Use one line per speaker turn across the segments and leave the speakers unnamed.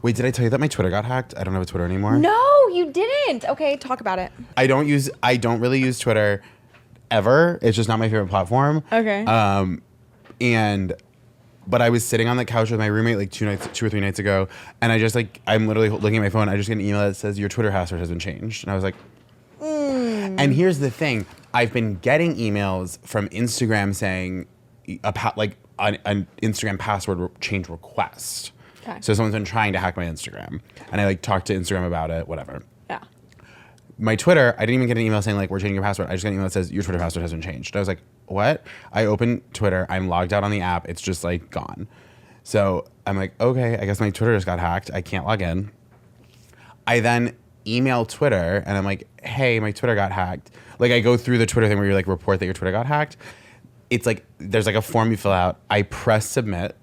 Wait, did I tell you that my Twitter got hacked? I don't have a Twitter anymore.
No, you didn't. Okay, talk about it.
I don't really use Twitter ever. It's just not my favorite platform.
Okay.
But I was sitting on the couch with my roommate like 2 or 3 nights ago, and I just like, I'm literally looking at my phone. I just get an email that says your Twitter password has been changed, and I was like, And here's the thing: I've been getting emails from Instagram saying an Instagram password change request.
Okay.
So someone's been trying to hack my Instagram, and I like talked to Instagram about it, whatever.
Yeah.
My Twitter, I didn't even get an email saying like we're changing your password. I just got an email that says your Twitter password has been changed. I was like, what? I open Twitter, I'm logged out on the app, it's just like gone. So I'm like, okay, I guess my Twitter just got hacked. I can't log in. I then email Twitter and I'm like, hey, my Twitter got hacked. Like I go through the Twitter thing where you like report that your Twitter got hacked. It's like there's like a form you fill out. I press submit.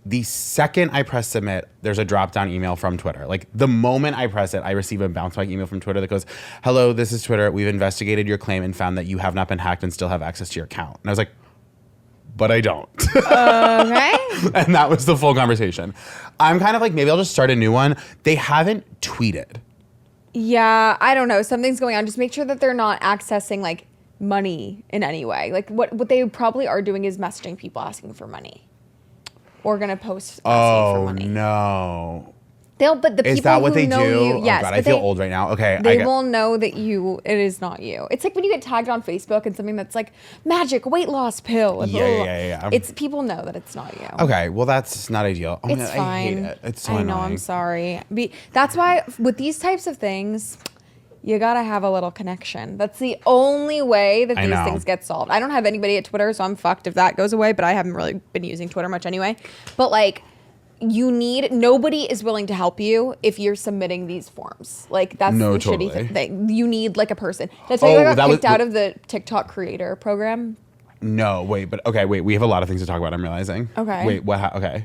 The second I press submit, there's a drop-down email from Twitter. Like the moment I press it, I receive a bounce-back email from Twitter that goes, hello, this is Twitter. We've investigated your claim and found that you have not been hacked and still have access to your account. And I was like, but I don't.
Okay.
And that was the full conversation. I'm kind of like, maybe I'll just start a new one. They haven't tweeted.
Yeah, I don't know. Something's going on. Just make sure that they're not accessing like money in any way. Like what they probably are doing is messaging people asking for money. Or gonna post asking for money.
Oh no!
But the people
is that what
who
they
know
do?
you, yes,
oh God,
but
I feel old right now. Okay,
they will know that it is not you. It's like when you get tagged on Facebook and something that's like magic weight loss pill. And
Yeah.
It's people know that it's not you.
Okay, well that's not ideal. Oh,
It's fine.
I hate it. It's so annoying.
I know. I'm sorry. That's why with these types of things, you gotta have a little connection. That's the only way that these things get solved. I don't have anybody at Twitter, so I'm fucked if that goes away. But I haven't really been using Twitter much anyway. But like. Nobody is willing to help you if you're submitting these forms. Like that's the shitty thing. You need like a person. That's why I got kicked out of the TikTok creator program.
No, wait, we have a lot of things to talk about, I'm realizing.
Okay.
Wait, what, okay.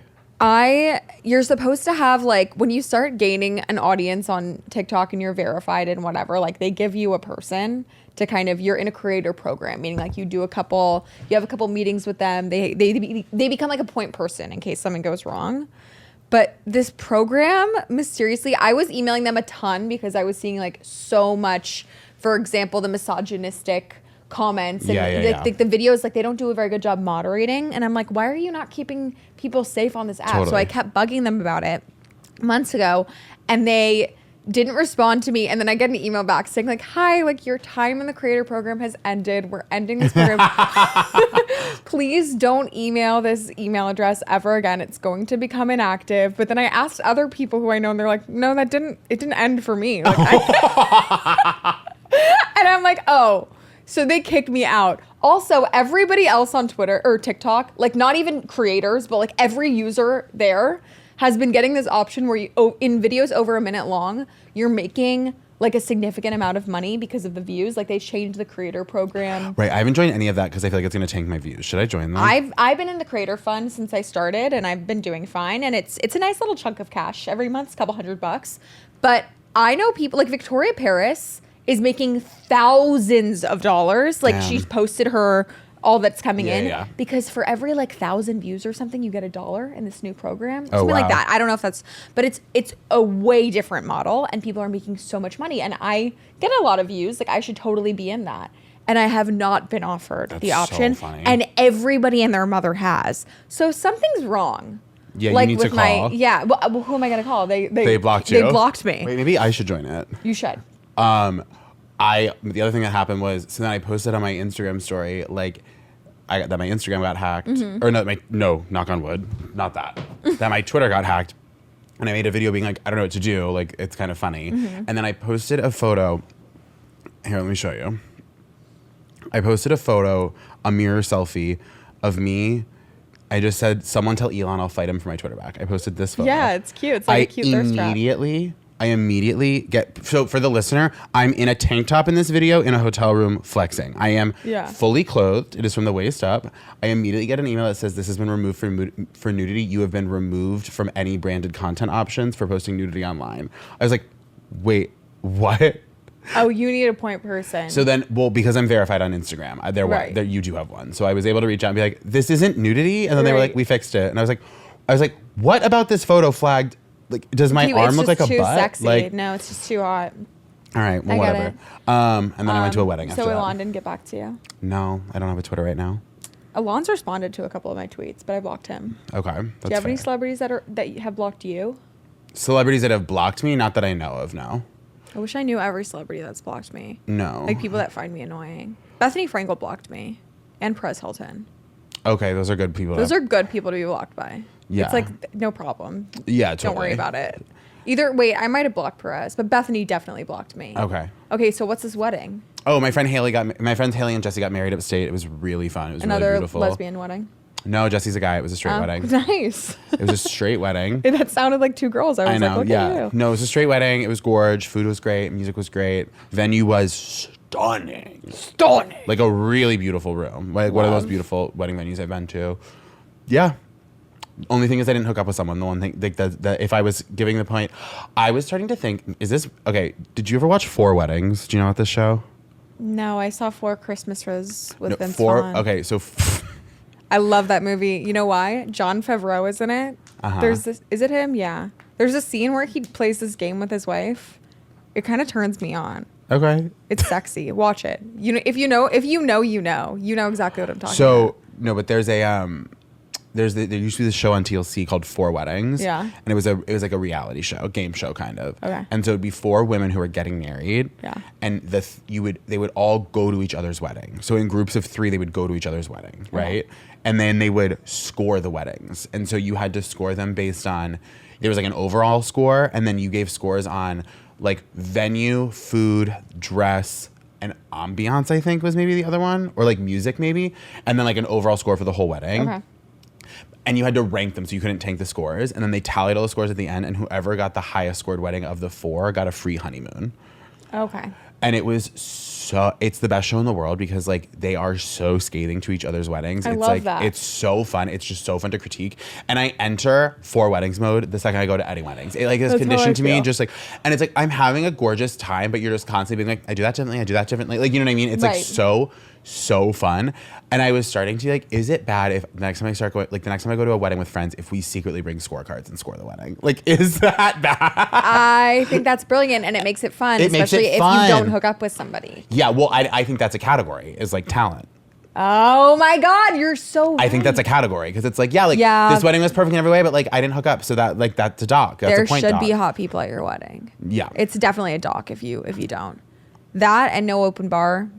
You're supposed to have like, when you start gaining an audience on TikTok and you're verified and whatever, like they give you a person to kind of, you're in a creator program, meaning like you have a couple meetings with them. They become like a point person in case something goes wrong. But this program, mysteriously, I was emailing them a ton because I was seeing like so much, for example, the misogynistic comments and the videos, like they don't do a very good job moderating. And I'm like, why are you not keeping people safe on this app? Totally. So I kept bugging them about it months ago and they didn't respond to me. And then I get an email back saying like, hi, like your time in the creator program has ended. We're ending this program. Please don't email this email address ever again. It's going to become inactive. But then I asked other people who I know and they're like, no, it didn't end for me. Like, and I'm like, oh. So they kicked me out. Also, everybody else on Twitter or TikTok, like not even creators, but like every user there has been getting this option where you, in videos over a minute long, you're making like a significant amount of money because of the views. Like they changed the creator program.
Right. I haven't joined any of that because I feel like it's going to tank my views. Should I join them?
I've been in the creator fund since I started and I've been doing fine. And it's a nice little chunk of cash every month, it's a couple $100. But I know people like Victoria Paris is making thousands of dollars. Like she's posted all that's coming in because for every like 1,000 views or something, you get $1 in this new program. Something like that. I don't know if that's, but it's a way different model and people are making so much money and I get a lot of views. Like I should totally be in that. And I have not been offered the option.
So funny.
And everybody and their mother has. So something's wrong.
Yeah,
like
you need to call.
Well, who am I going to call? They
blocked you?
They blocked me.
Wait, maybe I should join it.
You should.
The other thing that happened was, so then I posted on my Instagram story, like, that my Instagram got hacked. Mm-hmm. Or no, knock on wood, not that. That my Twitter got hacked. And I made a video being like, I don't know what to do. Like, it's kind of funny. Mm-hmm. And then I posted a photo. Here, let me show you. I posted a photo, a mirror selfie of me. I just said, someone tell Elon I'll fight him for my Twitter back. I posted this photo.
Yeah, it's cute. It's like a cute thirst trap.
I immediately so for the listener, I'm in a tank top in this video in a hotel room flexing. I am fully clothed. It is from the waist up. I immediately get an email that says this has been removed for nudity. You have been removed from any branded content options for posting nudity online. I was like, wait, what?
Oh, you need a point person.
So then, because I'm verified on Instagram, there you do have one. So I was able to reach out and be like, this isn't nudity. And then they were like, we fixed it. And I was like, what about this photo flagged like, does my arm look like a
too
butt?
Sexy.
Like,
no, it's just too hot.
all right, well,
I get
whatever.
it.
And then I went to a wedding after
So
that.
Elon didn't get back to you?
No, I don't have a Twitter right now.
Elon's responded to a couple of my tweets, but I blocked him.
Okay, that's
Do you have any
fair.
celebrities that have blocked you?
Celebrities that have blocked me? Not that I know of, no.
I wish I knew every celebrity that's blocked me.
No.
Like people that find me annoying. Bethany Frankel blocked me, and Perez Hilton.
Okay, those are good people.
Those are good people to be blocked by.
Yeah.
It's like no problem.
Yeah,
Don't worry
totally.
about it. I might have blocked Perez, but Bethany definitely blocked me.
Okay.
Okay, so what's this wedding?
Oh, my friends Haley and Jesse got married upstate. It was really fun. It was really
Another
beautiful.
lesbian wedding?
No, Jesse's a guy. It was a straight wedding.
Nice.
It was a straight wedding.
That sounded like two girls. I was
I know,
like, look
yeah.
at you.
No, it was a straight wedding. It was gorge. Food was great. Music was great. Venue was stunning.
Stunning.
Like a really beautiful room. Like one of the most beautiful wedding venues I've been to. Yeah. Only thing is I didn't hook up with someone. The one thing like that if I was giving the point, I was starting to think, is this okay, did you ever watch Four Weddings? Do you know about this show?
No, I saw Four Christmases with Vince
Four
Vaughn.
okay, so
I love that movie. You know why? John Favreau is in it. There's this. Is it him? Yeah. There's a scene where he plays this game with his wife. It kind of turns me on.
okay.
It's sexy. Watch it. You know, if you know exactly what I'm talking
So
about.
no, but there's a there used to be this show on TLC called Four Weddings.
Yeah.
And it was like a reality show, a game show kind of.
Okay.
And so it'd be four women who were getting married.
Yeah.
And they would all go to each other's wedding. So in groups of 3 they would go to each other's wedding, right? And then they would score the weddings. And so you had to score them based on there was like an overall score, and then you gave scores on like venue, food, dress, and ambiance, I think was maybe the other one, or like music maybe, and then like an overall score for the whole wedding.
Okay.
And you had to rank them so you couldn't tank the scores. And then they tallied all the scores at the end, and whoever got the highest scored wedding of the 4 got a free honeymoon.
Okay.
And it was it's the best show in the world because like they are so scathing to each other's weddings.
I
It's
love
like
that.
it's so fun. It's just so fun to critique. And I enter Four Weddings mode the second I go to Eddie Weddings. It like is
That's how I
conditioned to me
feel.
just like, and it's like I'm having a gorgeous time, but you're just constantly being like, I do that differently. Like, you know what I mean? It's like
Right.
so fun. And I was starting to like, is it bad if the next time I go to a wedding with friends, if we secretly bring scorecards and score the wedding? Like, is that bad?
I think that's brilliant, and it makes it fun,
It makes it
especially if
fun.
you don't hook up with somebody.
Yeah, well, I think that's a category, is like talent.
Oh my God, you're so
I think
right.
that's a category because it's like, yeah, this wedding was perfect in every way, but like I didn't hook up, so that's a doc. That's
There
a point
should
doc.
be hot people at your wedding.
Yeah.
It's definitely a doc if you don't. That and no open bar.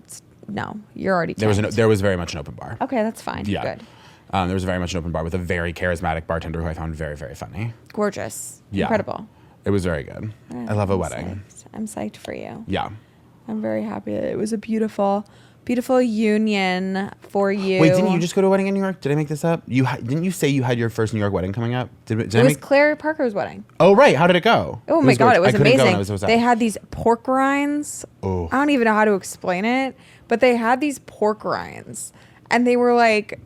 No, you're already tanked.
There was very much an open bar.
Okay, that's fine.
Yeah.
Good.
There was very much an open bar with a very charismatic bartender who I found very, very funny.
Gorgeous.
Yeah.
Incredible.
It was very good. I love a
I'm
wedding.
psyched. I'm psyched for you.
Yeah.
I'm very happy that it was a beautiful union for you.
Wait, didn't you just go to a wedding in New York? Did I make this up? Didn't you say you had your first New York wedding coming up? Did
It
I
was
make?
Claire Parker's wedding.
Oh, right. How did it go?
Oh my God,
gorgeous.
it was
I couldn't go when I
amazing.
was so sad.
They had these pork rinds.
Oh.
I don't even know how to explain it, but they had these pork rinds, and they were like,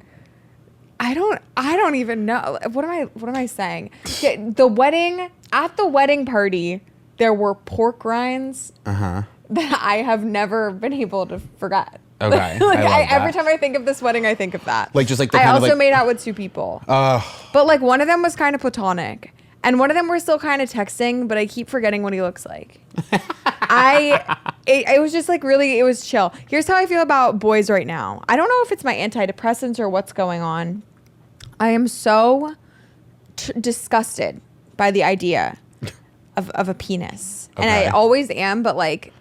I don't even know. What am I saying? Yeah, at the wedding party, there were pork rinds that I have never been able to forget.
Okay,
Like
I love
every
that.
time I think of this wedding, I think of that.
Like, just like the
I
kind of
also
like-
made out with 2 people. But like one of them was kind of platonic, and one of them we're still kind of texting, but I keep forgetting what he looks like. It was just like really, it was chill. Here's how I feel about boys right now. I don't know if it's my antidepressants or what's going on. I am so disgusted by the idea of a penis, and I
Okay.
always am. But like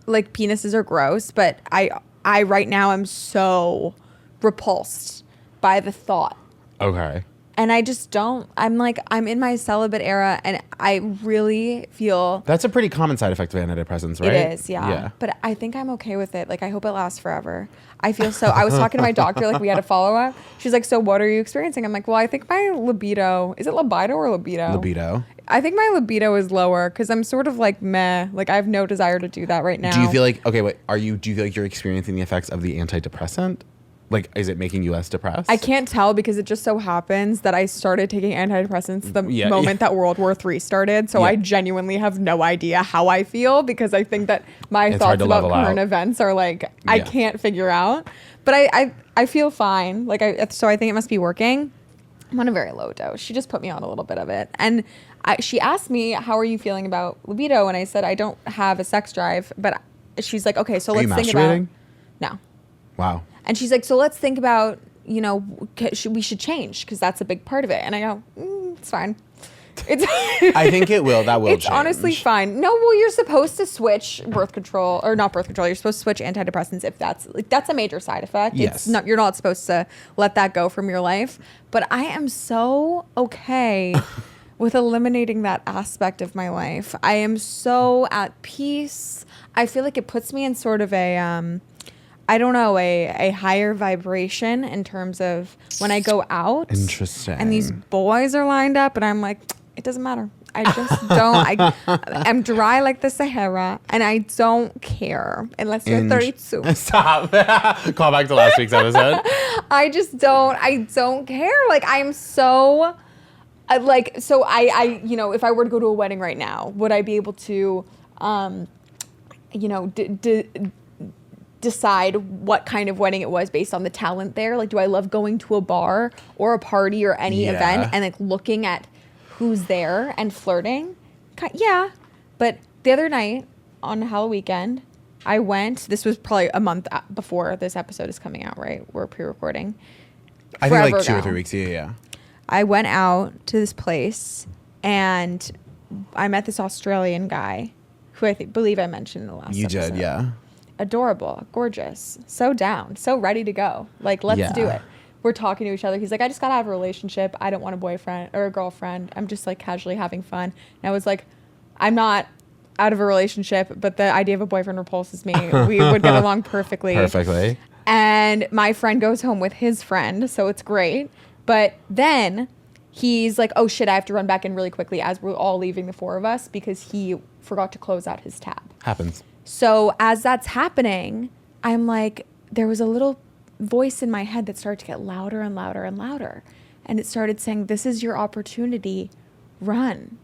penises are gross. But I right now am so repulsed by the thought.
Okay.
And I just don't. I'm in my celibate era, and I really feel
That's a pretty common side effect of antidepressants, right?
it is, yeah. But I think I'm okay with it. Like, I hope it lasts forever. I feel so. I was talking to my doctor, like, we had a follow up. She's like, so what are you experiencing? I'm like, well, I think my libido, is it libido or libido?
Libido.
I think my libido is lower because I'm sort of like meh. Like, I have no desire to do that right now.
Do you feel like, okay, wait, do you feel like you're experiencing the effects of the antidepressant? Like, is it making you less depressed?
I can't tell because it just so happens that I started taking antidepressants the moment that World War III started. So I genuinely have no idea how I feel because I think that my
It's hard
thoughts
to
about
level
current
out.
events are like, I can't figure out. But I feel fine. Like, so I think it must be working. I'm on a very low dose. She just put me on a little bit of it. And she asked me, how are you feeling about libido? And I said, I don't have a sex drive. But she's like, okay, so let's think about... No.
Wow.
And she's like, so let's think about, you know, we should change because that's a big part of it. And I go, it's fine. It's
I think it will. That will
It's
change.
honestly fine. No, well, you're supposed to switch birth control, or not birth control. You're supposed to switch antidepressants if that's a major side effect.
Yes.
You're not supposed to let that go from your life. But I am so okay with eliminating that aspect of my life. I am so at peace. I feel like it puts me in sort of a a higher vibration in terms of when I go out.
Interesting.
And these boys are lined up, and I'm like, it doesn't matter. I just don't. I'm dry like the Sahara, and I don't care unless you're 32.
Stop. Call back to last week's episode.
I just don't. I don't care. Like I'm so. I you know, if I were to go to a wedding right now, would I be able to, you know, decide what kind of wedding it was based on the talent there? Like, do I love going to a bar or a party or any event and like looking at who's there and flirting? Yeah. But the other night on Halloween weekend, I went, this was probably a month before this episode is coming out, right? We're pre-recording.
I think like 2 or 3 weeks. Yeah.
I went out to this place and I met this Australian guy who I believe I mentioned in the last episode.
You did, yeah.
Adorable, gorgeous, so down, so ready to go. Like, let's do it. We're talking to each other. He's like, I just got to have a relationship. I don't want a boyfriend or a girlfriend. I'm just like casually having fun. And I was like, I'm not out of a relationship, but the idea of a boyfriend repulses me. We would get along perfectly.
Perfectly.
And my friend goes home with his friend, so it's great. But then he's like, oh shit, I have to run back in really quickly as we're all leaving, the 4 of us, because he forgot to close out his tab.
Happens.
So as that's happening, I'm like, there was a little voice in my head that started to get louder and louder and louder. And it started saying, this is your opportunity. Run.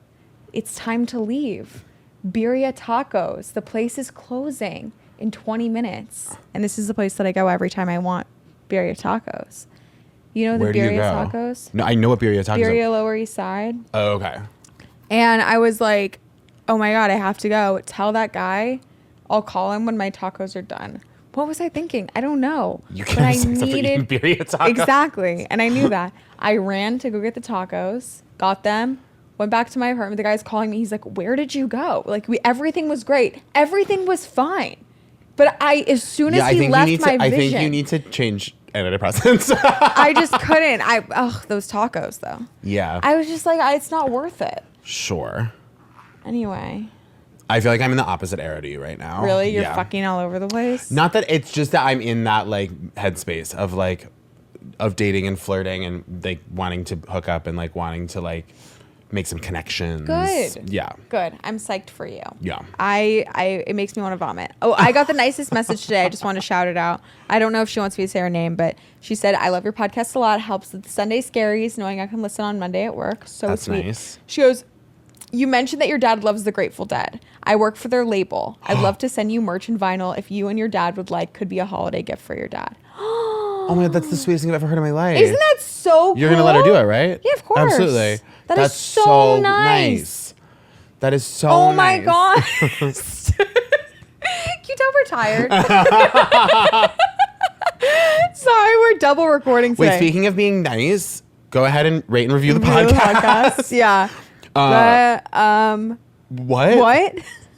It's time to leave. Birria Tacos. The place is closing in 20 minutes. And this is the place that I go every time I want birria tacos. You know the birria tacos?
No, I know what birria tacos are.
Birria Lower East Side.
Oh, okay.
And I was like, oh my God, I have to go. Tell that guy I'll call him when my tacos are done. What was I thinking? I don't know.
You can't say something eating birria tacos.
Exactly. And I knew that. I ran to go get the tacos, got them, went back to my apartment. The guy's calling me. He's like, where did you go? Like, everything was great. Everything was fine. But as soon as he left my vision.
I think you need to change antidepressants.
I just couldn't. Those tacos though.
Yeah.
I was just like, it's not worth it.
Sure.
Anyway.
I feel like I'm in the opposite era to you right now.
Really? You're fucking all over the place?
Not that, it's just that I'm in that like headspace of dating and flirting and like wanting to hook up and like wanting to like make some connections.
Good.
Yeah.
Good. I'm psyched for you.
Yeah.
It makes me want to vomit. Oh, I got the nicest message today. I just want to shout it out. I don't know if she wants me to say her name, but she said, I love your podcast a lot. It helps with the Sunday scaries, knowing I can listen on Monday at work. So
that's
sweet.
Nice.
She goes, you mentioned that your dad loves the Grateful Dead. I work for their label. I'd love to send you merch and vinyl if you and your dad would like. Could be a holiday gift for your dad.
Oh my God, that's the sweetest thing I've ever heard in my life.
Isn't that so cool?
You're going to let her do it, right?
Yeah, of course.
Absolutely.
That's so nice.
That is so
nice. Oh
nice.
my God. Can you tell we're tired? Sorry, we're double recording today.
Wait, speaking of being nice, go ahead and rate and review the podcast.
Yeah. What?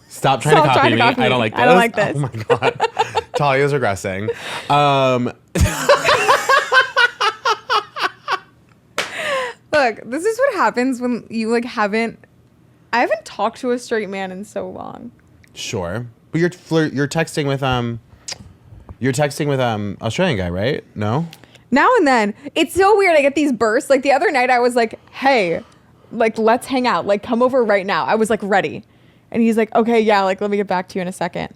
Stop trying to copy me. I don't like this.
I don't like this.
Oh my God. Talia's regressing.
Look, this is what happens when you like I haven't talked to a straight man in so long.
Sure. But you're texting with Australian guy, right? No?
Now and then. It's so weird. I get these bursts. Like the other night I was like, hey, like let's hang out. Like come over right now. I was like ready. And he's like, okay, yeah, like let me get back to you in a second.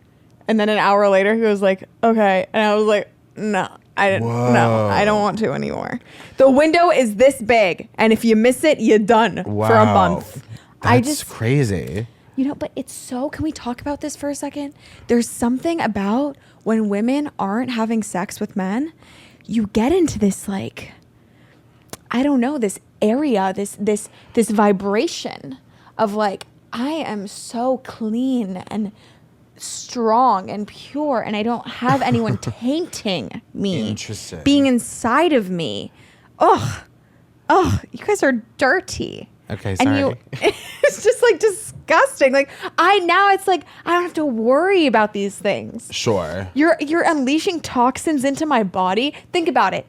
And then an hour later he was like, okay. And I was like, no, I don't want to anymore. The window is this big. And if you miss it, you're done for a month.
That's crazy.
You know, but it's so, can we talk about this for a second? There's something about when women aren't having sex with men, you get into this like, I don't know, this area, this vibration of like, I am so clean and strong and pure, and I don't have anyone tainting me.
Interesting.
Being inside of me. Ugh, you guys are dirty.
Okay, sorry.
And it's just like disgusting. Like it's like I don't have to worry about these things.
Sure.
You're unleashing toxins into my body. Think about it.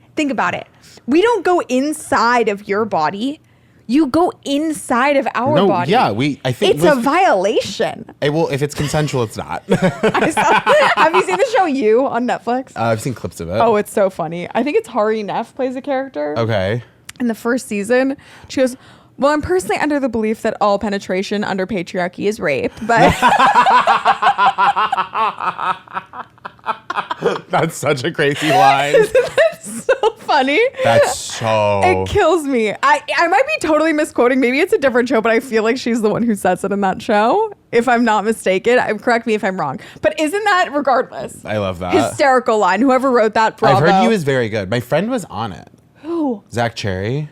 We don't go inside of your body. You go inside of our body.
Yeah, I think
it's a violation.
Well, if it's consensual, it's not.
Have you seen the show You on Netflix?
I've seen clips of it.
Oh, it's so funny. I think it's Hari Neff plays a character.
Okay.
In the first season, she goes, well, I'm personally under the belief that all penetration under patriarchy is rape, but...
That's such a crazy line.
Isn't that so funny?
That's so...
It kills me. I might be totally misquoting. Maybe it's a different show, but I feel like she's the one who says it in that show. If I'm not mistaken. Correct me if I'm wrong. But isn't that, regardless?
I love that.
Hysterical line. Whoever wrote that, bravo.
I've heard he was very good. My friend was on it.
Who?
Zach Cherry.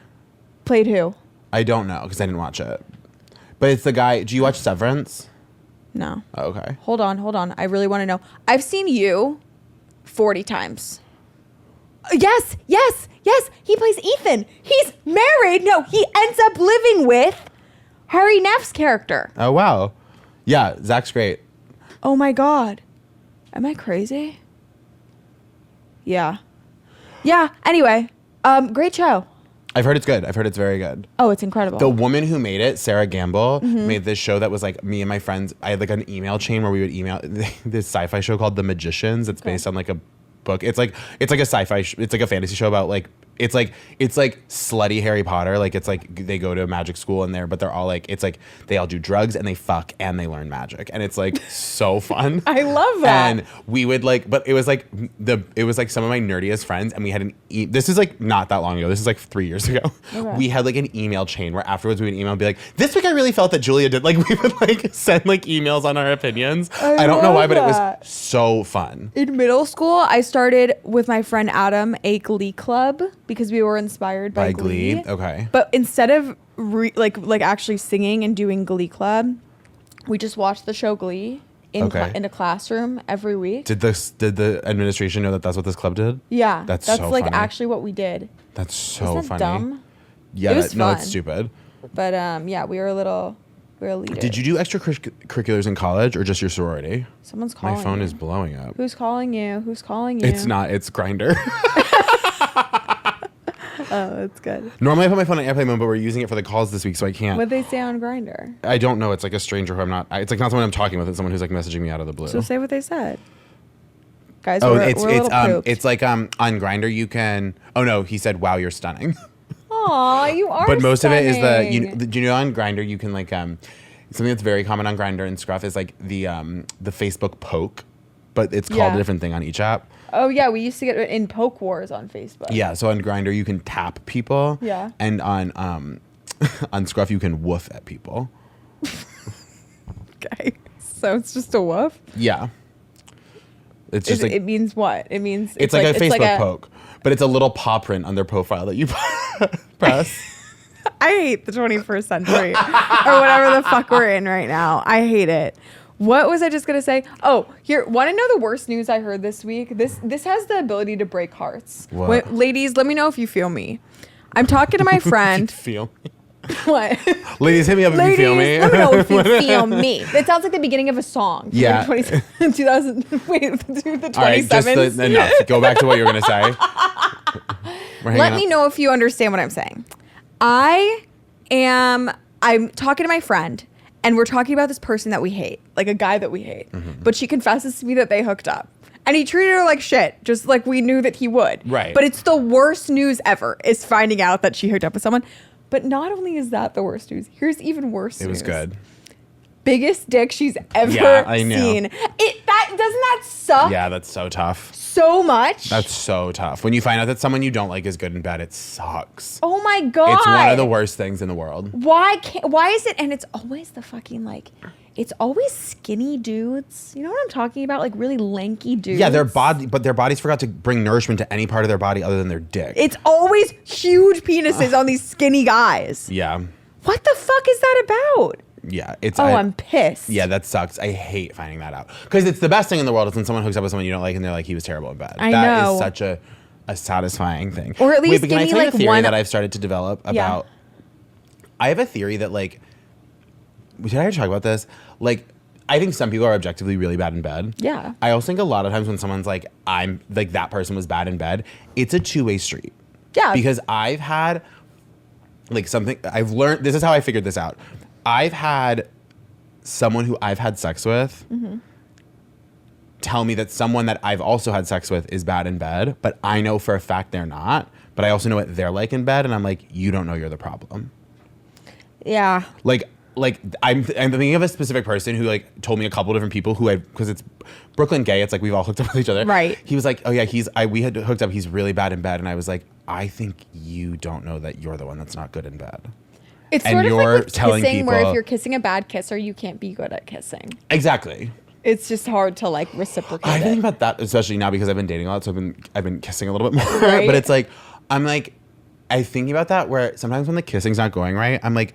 Played who?
I don't know because I didn't watch it. But it's the guy... Do you watch Severance?
No.
Oh, okay.
Hold on. I really want to know. I've seen You 40 times. Yes. He plays Ethan. He's married. No, he ends up living with Hari Neff's character.
Oh, wow. Yeah, Zach's great.
Oh my God. Am I crazy? Yeah. Anyway, great show.
I've heard it's good. I've heard it's very good.
Oh, it's incredible.
The woman who made it, Sarah Gamble, made this show that was like me and my friends. I had like an email chain where we would email this sci-fi show called The Magicians. It's based on like a book. It's like a sci-fi. It's like a fantasy show about like it's like slutty Harry Potter. Like it's like they go to a magic school and but they're all like it's like they all do drugs and they fuck and they learn magic and it's like so fun.
I love that.
And we would like, but it was like some of my nerdiest friends and we had this is like not that long ago. This is like 3 years ago. Okay. We had like an email chain where afterwards we would email and be like, this week I really felt that Julia did. Like we would like send like emails on our opinions. I don't know why, but it was so fun.
In middle school, I started with my friend Adam a Glee club because we were inspired by Glee.
Okay.
But instead of like actually singing and doing Glee club, we just watched the show Glee in a classroom every week.
Did the administration know that that's what this club did?
Yeah.
That's
so
like
funny. Actually what we did.
That's so
Isn't that
funny.
Dumb?
Yeah,
it was fun.
it's stupid.
But yeah, we were leaders.
Did you do extracurriculars in college or just your sorority?
Someone's calling.
My phone
you.
is blowing up.
Who's calling you?
It's not. It's Grindr.
Oh, that's good.
Normally I put my phone on airplane mode, but we're using it for the calls this week, so I can't.
What'd they say on Grindr?
I don't know. It's like a stranger who I'm not. It's like not someone I'm talking with. It's someone who's like messaging me out of the blue.
So say what they said. Guys,
Oh,
we're a little pooped.
it's like on Grindr you can. Oh no, he said, "Wow, you're stunning."
Aw, you are.
But most
stunning.
of it is do you know on Grindr you can like something that's very common on Grindr and Scruff is like the Facebook poke, but it's called a different thing on each app.
Oh yeah, we used to get in poke wars on Facebook.
Yeah, so on Grindr you can tap people.
Yeah.
And on on Scruff you can woof at people.
Okay. So it's just a woof?
Yeah. It's just like
it means what? It means
it's like a Facebook poke, but it's a little paw print on their profile that you press.
I hate the 21st century or whatever the fuck we're in right now. I hate it. What was I just gonna say? Oh, here, want to know the worst news I heard this week? This has the ability to break hearts.
What?
Ladies, let me know if you feel me. I'm talking to my friend.
Feel me.
What?
Ladies, hit me up if you feel me.
Let me know if you feel me. It sounds like the beginning of a song.
Yeah.
2000. Wait, the 27s.
All right, just enough. Go back to what you were gonna say.
Let me know if you understand what I'm saying. I'm talking to my friend. And we're talking about this person that we hate, like a guy that we hate. Mm-hmm. But she confesses to me that they hooked up. And he treated her like shit, just like we knew that he would.
Right.
But it's the worst news ever, is finding out that she hooked up with someone. But not only is that the worst news, here's even worse news.
It was good.
Biggest dick she's ever seen. Doesn't that suck?
Yeah, that's so tough.
So much.
That's so tough. When you find out that someone you don't like is good in bed, it sucks.
Oh my God.
It's one of the worst things in the world.
Why is it, and it's always the fucking like, it's always skinny dudes. You know what I'm talking about? Like really lanky dudes.
Yeah, their bodies forgot to bring nourishment to any part of their body other than their dick.
It's always huge penises on these skinny guys.
Yeah.
What the fuck is that about?
Yeah,
I'm pissed.
Yeah, that sucks. I hate finding that out because it's the best thing in the world is when someone hooks up with someone you don't like and they're like, he was terrible in bed.
I know.
That is such a satisfying thing.
Or at least
but can I
give
tell
me
you a
like
theory
one
that I've started to develop about? I have a theory that like, did I ever talk about this? Like, I think some people are objectively really bad in bed.
Yeah.
I also think a lot of times when someone's like, I'm like that person was bad in bed, it's a two-way street.
Yeah.
Because I've had like something I've learned. This is how I figured this out. I've had someone who I've had sex with tell me that someone that I've also had sex with is bad in bed, but I know for a fact they're not. But I also know what they're like in bed, and I'm like, you don't know you're the problem.
Yeah.
Like I'm thinking of a specific person who like told me a couple different people who because it's Brooklyn gay. It's like we've all hooked up with each other.
Right.
He was like, oh yeah, we had hooked up. He's really bad in bed, and I was like, I think you don't know that you're the one that's not good in bed.
It's
And
sort of
you're
like with
telling
kissing, where if
people-
you're kissing a bad kisser, you can't be good at kissing.
Exactly.
It's just hard to like reciprocate.
I think
it.
about that, especially now because I've been dating a lot, so I've been kissing a little bit more.
Right.
But it's like I'm thinking about that where sometimes when the kissing's not going right, I'm like,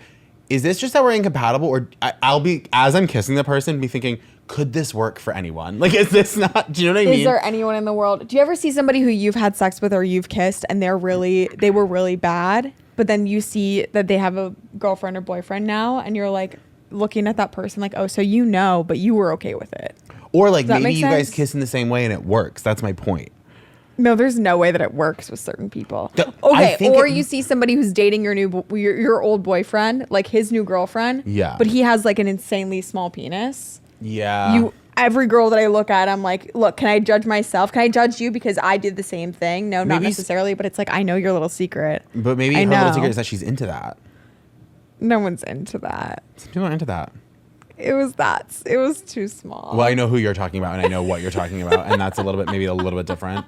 is this just that we're incompatible, or I'll be as I'm kissing the person, be thinking, could this work for anyone? Like, is this not? Do you know what I mean?
Is there anyone in the world? Do you ever see somebody who you've had sex with or you've kissed and they were really bad, but then you see that they have a girlfriend or boyfriend now, and you're like looking at that person like, oh, so you know, but you were okay with it.
Or like
Does that
maybe
make
you guys
sense?
kiss in the same way and it works. That's my point.
No, there's no way that it works with certain people.
I
Okay,
think
or
it-
you see somebody who's dating your old boyfriend, like his new girlfriend.
Yeah.
But he has like an insanely small penis.
Yeah.
Every girl that I look at, I'm like, look, can I judge myself? Can I judge you because I did the same thing? No, not
Maybe
necessarily, but it's like I know your little secret.
But maybe
I
her little
know.
secret is that she's into that.
No one's into that.
Some people are into that.
It was too small.
Well, I know who you're talking about and I know what you're talking about, and that's maybe a little bit different.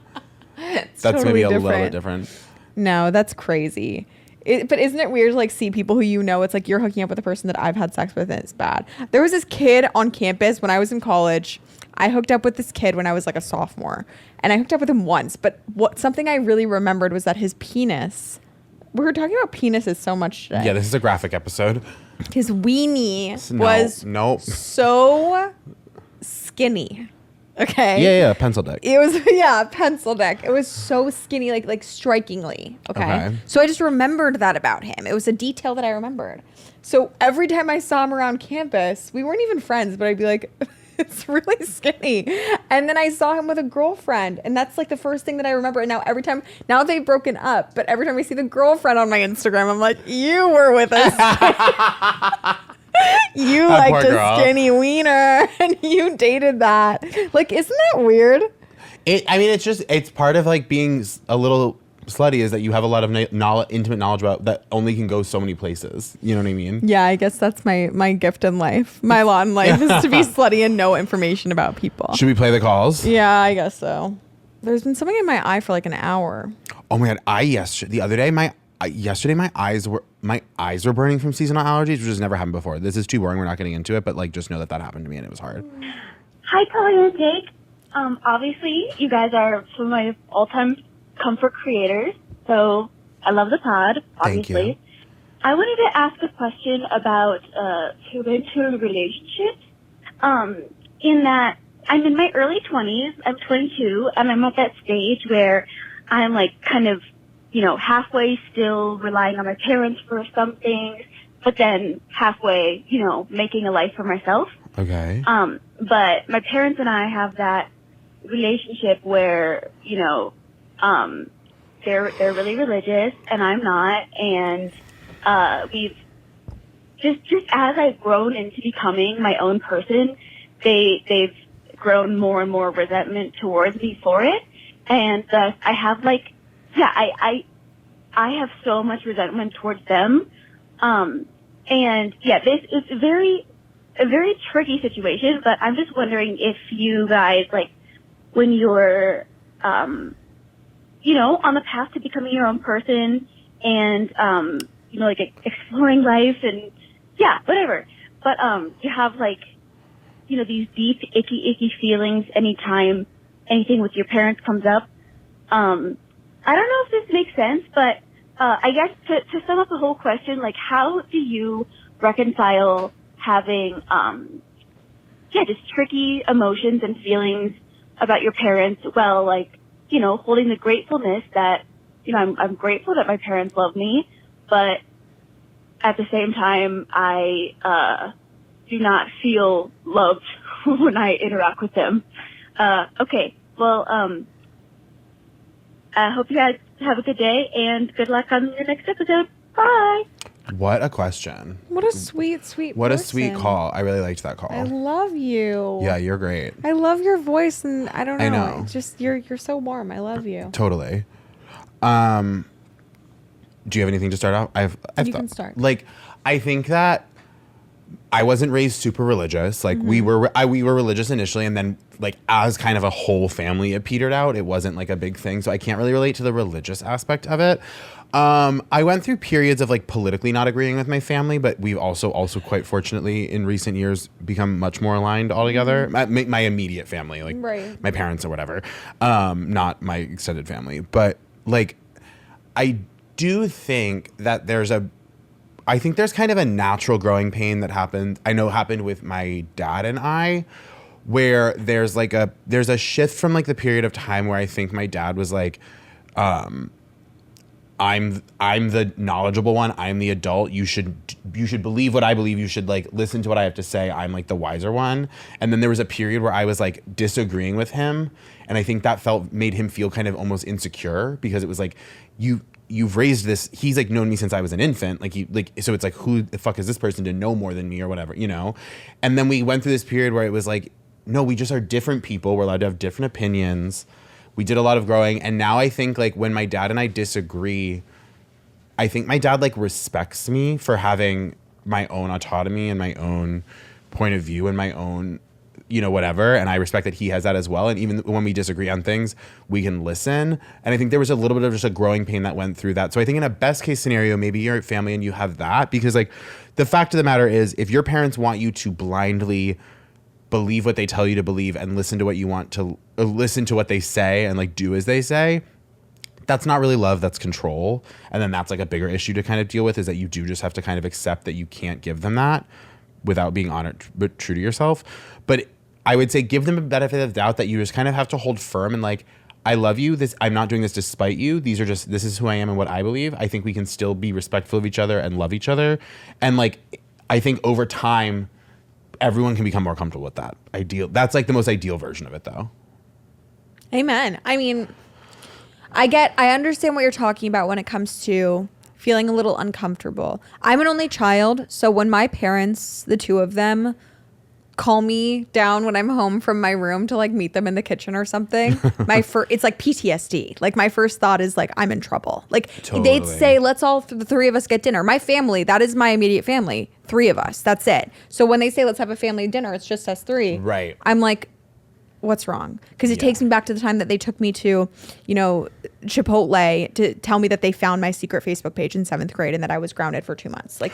It's
That's
totally
maybe a little bit
different.
different.
No, that's crazy. But isn't it weird to like see people who you know? It's like you're hooking up with a person that I've had sex with and it's bad. There was this kid on campus when I was in college. I hooked up with this kid when I was like a sophomore, and I hooked up with him once. But something I really remembered was that his penis. We were talking about penises so much today.
Yeah, this is a graphic episode.
His weenie was so skinny. Okay.
Yeah, pencil dick.
It was pencil dick. It was so skinny, like strikingly. Okay? So I just remembered that about him. It was a detail that I remembered. So every time I saw him around campus, we weren't even friends, but I'd be like, it's really skinny. And then I saw him with a girlfriend, and that's like the first thing that I remember. And now they've broken up, but every time I see the girlfriend on my Instagram, I'm like, you were with us. You
That
liked
poor
a
girl.
skinny wiener and you dated that. Like, isn't that weird?
It's part of like being a little slutty is that you have a lot of intimate knowledge about that only can go so many places. You know what I mean?
Yeah, I guess that's my gift in life. My lot in life is to be slutty and know information about people.
Should we play the calls?
Yeah, I guess so. There's been something in my eye for like an hour.
Oh my god! The other day, my eyes were burning from seasonal allergies, which has never happened before. This is too boring. We're not getting into it, but like just know that happened to me and it was hard.
Hi, Talia and Jake. Obviously, you guys are some of my all-time comfort creators, so I love the pod, obviously.
Thank you.
I wanted to ask a question about parental relationships. In that, I'm in my early 20s, I'm 22, and I'm at that stage where I'm like kind of, halfway still relying on my parents for some things, but then halfway, making a life for myself.
Okay.
But my parents and I have that relationship where, they're really religious and I'm not, and we've just as I've grown into becoming my own person, they've grown more and more resentment towards me for it, and thus I have I have so much resentment towards them, and this is a very tricky situation. But I'm just wondering if you guys, like, when you're on the path to becoming your own person and exploring life and whatever, but you have like these deep, icky feelings anytime anything with your parents comes up. I don't know if this makes sense, but I guess to sum up the whole question, like, how do you reconcile having, just tricky emotions and feelings about your parents while, like, holding the gratefulness that, I'm grateful that my parents love me, but at the same time, I do not feel loved when I interact with them. Okay, well, I hope you guys have a good day, and good luck on your next episode. Bye!
What a question.
What a sweet
What
person.
a sweet call. I really liked that call.
I love you.
Yeah, you're great.
I love your voice, and I don't know.
I know.
It's just you're so warm. I love you.
Totally. Do you have anything to start off?
You can start.
Like, I think that I wasn't raised super religious. Like, we were religious initially, and then, like, as kind of a whole family, it petered out. It wasn't like a big thing, so I can't really relate to the religious aspect of it. I went through periods of, like, politically not agreeing with my family, but we've also quite fortunately in recent years become much more aligned altogether. My immediate family, like
Right.
my parents or whatever, not my extended family, but, like, I do think that I think there's kind of a natural growing pain that happened with my dad and I, where there's a shift from, like, the period of time where I think my dad was like, I'm the knowledgeable one. I'm the adult. You should believe what I believe. You should, like, listen to what I have to say. I'm, like, the wiser one. And then there was a period where I was, like, disagreeing with him, and I think that made him feel kind of almost insecure, because it was like, you've raised this. He's, like, known me since I was an infant. So it's like, who the fuck is this person to know more than me or whatever, And then we went through this period where it was like, no, we just are different people. We're allowed to have different opinions. We did a lot of growing. And now I think, like, when my dad and I disagree, I think my dad, like, respects me for having my own autonomy and my own point of view and my own, whatever. And I respect that he has that as well. And even when we disagree on things, we can listen. And I think there was a little bit of just a growing pain that went through that. So I think in a best case scenario, maybe you're a family and you have that, because, like, the fact of the matter is, if your parents want you to blindly believe what they tell you to believe and listen to what you want to listen to what they say and, like, do as they say, that's not really love, that's control. And then that's, like, a bigger issue to kind of deal with, is that you do just have to kind of accept that you can't give them that without being honest but true to yourself. But I would say give them a benefit of the doubt that you just kind of have to hold firm and, like, I love you. I'm not doing this to spite you. This is who I am and what I believe. I think we can still be respectful of each other and love each other. And, like, I think over time, everyone can become more comfortable with that. That's, like, the most ideal version of it, though.
Amen. I mean, I understand what you're talking about when it comes to feeling a little uncomfortable. I'm an only child, so when my parents, the two of them, call me down when I'm home from my room to, like, meet them in the kitchen or something, it's like PTSD. Like, my first thought is, like, I'm in trouble. Like,
Totally.
They'd say, let's all the three of us get dinner. My family, that is my immediate family. 3 of us. That's it. So when they say let's have a family dinner, it's just us 3.
Right.
I'm like, what's wrong? Because it takes me back to the time that they took me to, Chipotle to tell me that they found my secret Facebook page in 7th grade and that I was grounded for 2 months. Like,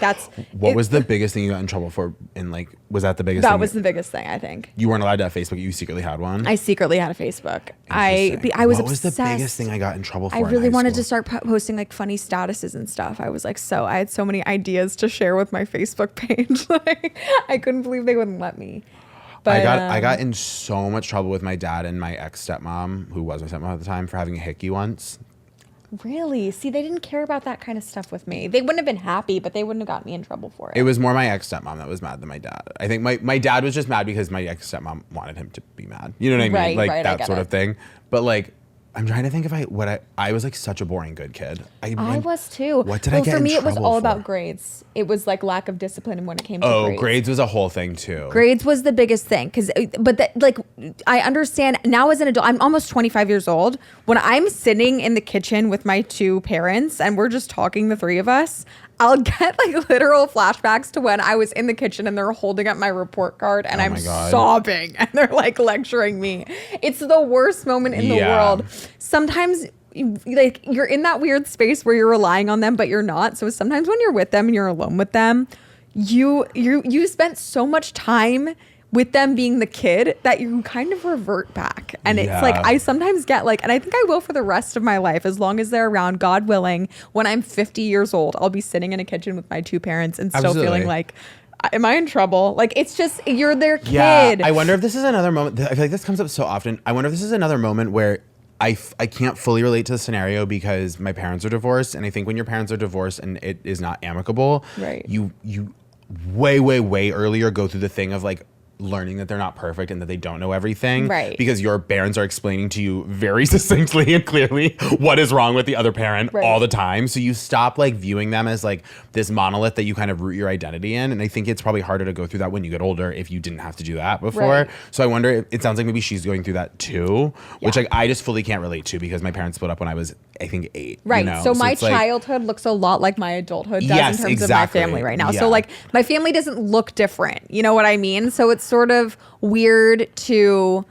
What was the biggest thing you got in trouble for? And, like, was that the biggest thing?
That was the biggest thing, I think.
You weren't allowed to have Facebook. You secretly had one?
I secretly had a Facebook. I was
What was
obsessed.
the biggest thing I got in trouble for?
I really wanted to start posting, like, funny statuses and stuff. I was like, I had so many ideas to share with my Facebook page. Like, I couldn't believe they wouldn't let me. But,
I got in so much trouble with my dad and my ex-stepmom, who was my stepmom at the time, for having a hickey once.
Really? See, they didn't care about that kind of stuff with me. They wouldn't have been happy, but they wouldn't have got me in trouble for it.
It was more my ex-stepmom that was mad than my dad. I think my dad was just mad because my ex-stepmom wanted him to be mad. You know what I mean?
Right,
That sort of thing. But, like, I'm trying to think if I was, like, such a boring good kid.
I was too.
What did I get in trouble for?
For me, it was all about grades. It was, like, lack of discipline when it came to grades.
Oh, grades was a whole thing too.
Grades was the biggest thing. I understand now as an adult, I'm almost 25 years old. When I'm sitting in the kitchen with my 2 parents and we're just talking, the 3 of us, I'll get, like, literal flashbacks to when I was in the kitchen and they're holding up my report card and I'm sobbing and they're, like, lecturing me. It's the worst moment in the world. Sometimes, like, you're in that weird space where you're relying on them, but you're not. So sometimes when you're with them and you're alone with them, you spent so much time with them being the kid that you kind of revert back. And it's like, I sometimes get like, and I think I will for the rest of my life, as long as they're around, God willing, when I'm 50 years old, I'll be sitting in a kitchen with my two parents and still feeling like, am I in trouble? Like, it's just, you're their kid.
Yeah. I wonder if this is another moment. I feel like this comes up so often. I wonder if this is another moment where I can't fully relate to the scenario because my parents are divorced. And I think when your parents are divorced and it is not amicable,
right,
you way earlier go through the thing of like learning that they're not perfect and that they don't know everything,
right,
because your parents are explaining to you very succinctly and clearly what is wrong with the other parent all the time. So you stop like viewing them as like this monolith that you kind of root your identity in. And I think it's probably harder to go through that when you get older if you didn't have to do that before. So I wonder, it sounds like maybe she's going through that too, which like I just fully can't relate to because my parents split up when I was, I think, 8.
Right.
You know?
So my childhood looks a lot like my adulthood does in terms of my family right now.
Yeah.
So like my family doesn't look different. You know what I mean? So it's sort of weird to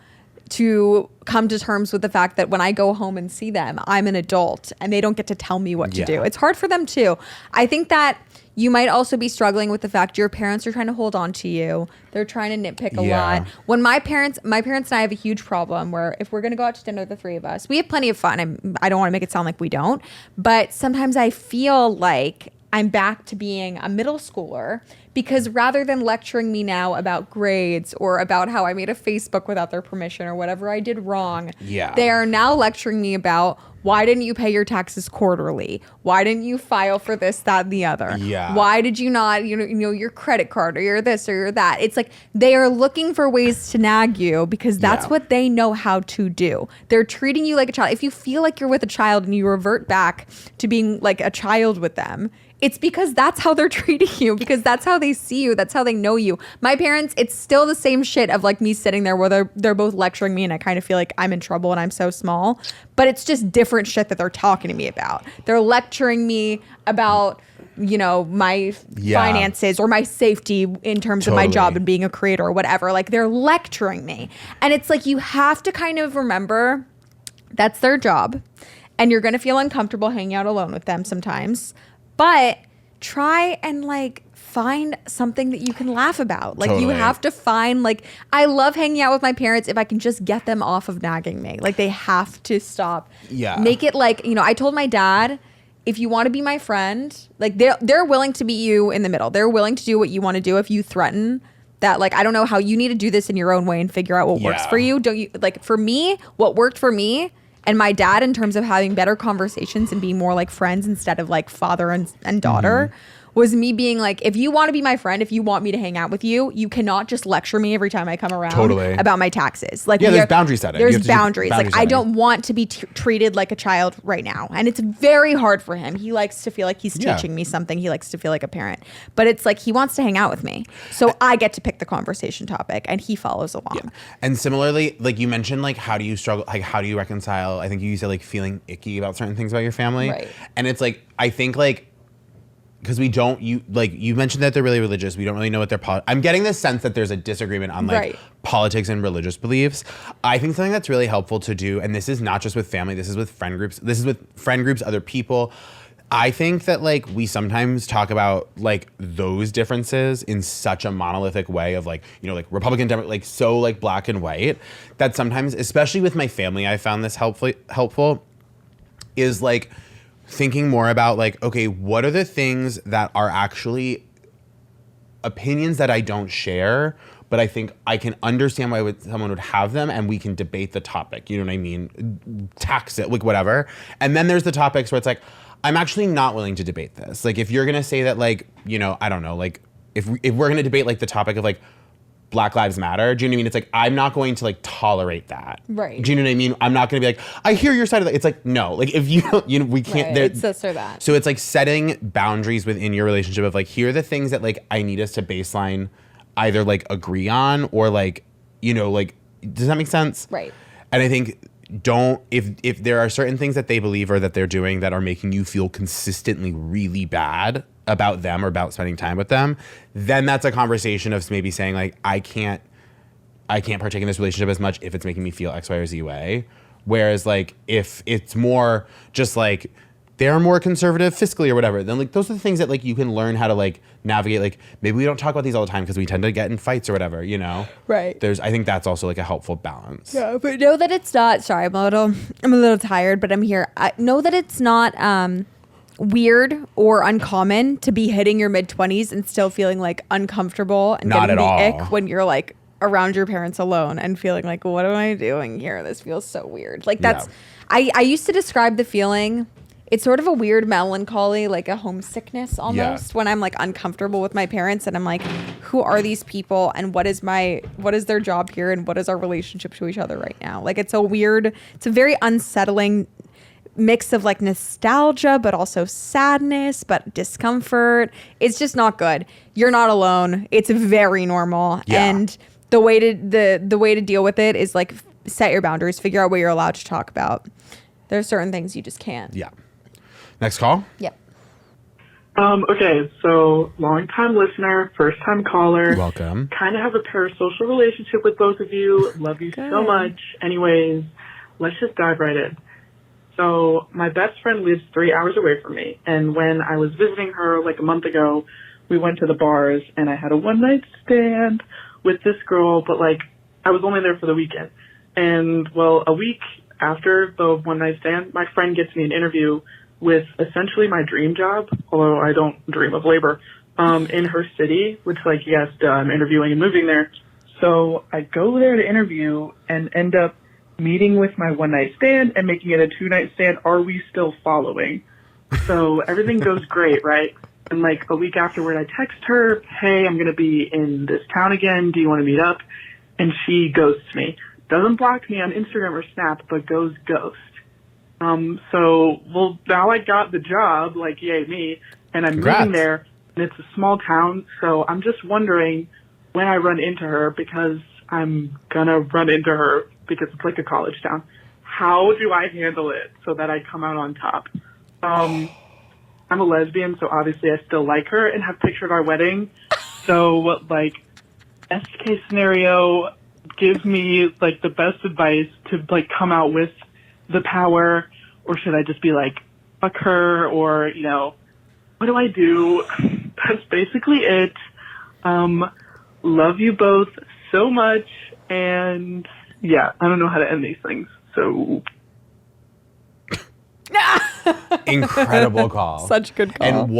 come to terms with the fact that when I go home and see them, I'm an adult and they don't get to tell me what to do. It's hard for them too. I think that you might also be struggling with the fact your parents are trying to hold on to you. They're trying to nitpick a lot. When my parents and I have a huge problem where if we're going to go out to dinner, the three of us, we have plenty of fun. I don't want to make it sound like we don't, but sometimes I feel like I'm back to being a middle schooler because rather than lecturing me now about grades or about how I made a Facebook without their permission or whatever I did wrong, they are now lecturing me about why didn't you pay your taxes quarterly? Why didn't you file for this, that, and the other? Why did you not, you know, your credit card or your this or your that? It's like they are looking for ways to nag you because that's what they know how to do. They're treating you like a child. If you feel like you're with a child and you revert back to being like a child with them, it's because that's how they're treating you, because that's how they see you. That's how they know you. My parents, it's still the same shit of like me sitting there where they're both lecturing me and I kind of feel like I'm in trouble and I'm so small. But it's just different shit that they're talking to me about. They're lecturing me about, you know, my finances or my safety in terms of my job and being a creator or whatever. Like they're lecturing me. And it's like you have to kind of remember that's their job. And you're going to feel uncomfortable hanging out alone with them sometimes. But try and like find something that you can laugh about. Like you have to find like, I love hanging out with my parents if I can just get them off of nagging me. Like they have to stop. Make it like, you know, I told my dad, if you want to be my friend, like they're willing to meet you in the middle. They're willing to do what you want to do if you threaten that. Like, I don't know how you need to do this in your own way and figure out what works for you. Don't you, like for me, what worked for me and my dad in terms of having better conversations and being more like friends instead of like father and daughter was me being like, if you want to be my friend, if you want me to hang out with you, you cannot just lecture me every time I come around about my taxes. Like
there's boundary setting.
There's boundaries. Like I don't want to be treated like a child right now. And it's very hard for him. He likes to feel like he's teaching me something. He likes to feel like a parent. But it's like he wants to hang out with me. So I get to pick the conversation topic and he follows along.
And similarly, like you mentioned, like how do you struggle, like how do you reconcile, I think you said like feeling icky about certain things about your family. And it's like, I think like, because you mentioned that they're really religious. We don't really know what they're I'm getting this sense that there's a disagreement on like politics and religious beliefs. I think something that's really helpful to do, and this is not just with family, this is with friend groups, other people. I think that like we sometimes talk about like those differences in such a monolithic way of like, you know, like Republican, Democrat, like so like black and white, that sometimes, especially with my family, I found this helpful is like thinking more about like, okay, what are the things that are actually opinions that I don't share, but I think I can understand why someone would have them and we can debate the topic. You know what I mean? Tax it, like whatever. And then there's the topics where it's like, I'm actually not willing to debate this. Like if you're going to say that like, you know, I don't know, like if we're going to debate like the topic of like Black Lives Matter, do you know what I mean? It's like, I'm not going to like tolerate that.
Right.
Do you know what I mean? I'm not going to be like, I hear your side of it. It's like, no, like if you don't, you know, we can't.
It's this or that.
So it's like setting boundaries within your relationship of like, here are the things that like I need us to baseline either like agree on or like, you know, like, does that make sense?
Right.
And I think if there are certain things that they believe or that they're doing that are making you feel consistently really bad about them or about spending time with them, then that's a conversation of maybe saying like, I can't partake in this relationship as much if it's making me feel X, Y, or Z way. Whereas like if it's more just like, they're more conservative fiscally or whatever, then like those are the things that like you can learn how to like navigate. Like maybe we don't talk about these all the time because we tend to get in fights or whatever, you know?
Right.
I think that's also like a helpful balance.
Yeah, but know that it's not. Sorry, I'm a little tired, but I'm here. Know that it's not weird or uncommon to be hitting your mid-20s and still feeling like uncomfortable and
Not
getting
at
the
all.
ick when you're like around your parents alone and feeling like, what am I doing here? This feels so weird. Like that's, I used to describe the feeling. It's sort of a weird melancholy, like a homesickness almost, when I'm like uncomfortable with my parents and I'm like, who are these people and what is their job here and what is our relationship to each other right now? Like it's a very unsettling mix of like nostalgia, but also sadness, but discomfort. It's just not good. You're not alone. It's very normal.
Yeah.
And the way to deal with it is like set your boundaries, figure out what you're allowed to talk about. There's certain things you just can't.
Yeah. Next call.
Yep.
Okay, so long-time listener, first-time caller.
Welcome.
Kind of have a parasocial relationship with both of you. Love you so much. Anyways, let's just dive right in. So my best friend lives 3 hours away from me, and when I was visiting her like a month ago, we went to the bars, and I had a one-night stand with this girl, but like I was only there for the weekend. And well, a week after the one-night stand, my friend gets me an interview with essentially my dream job, although I don't dream of labor, in her city, which like, yes, I'm interviewing and moving there. So I go there to interview and end up meeting with my one-night stand and making it a two-night stand. Are we still following? So everything goes great, right? And like a week afterward, I text her, hey, I'm going to be in this town again. Do you want to meet up? And she ghosts me. Doesn't block me on Instagram or Snap, but goes ghost. Well, now I got the job, like, yay me, and I'm
Congrats.
moving there, and it's a small town, so I'm just wondering when I run into her, because I'm gonna run into her, because it's like a college town. How do I handle it so that I come out on top? I'm a lesbian, so obviously I still like her and have pictured our wedding. So, like, best case scenario, give me, like, the best advice to, like, come out with the power, or should I just be like, fuck her, or, you know, what do I do? That's basically it. Love you both so much, and yeah, I don't know how to end these things, so.
Incredible call.
Such good call.
And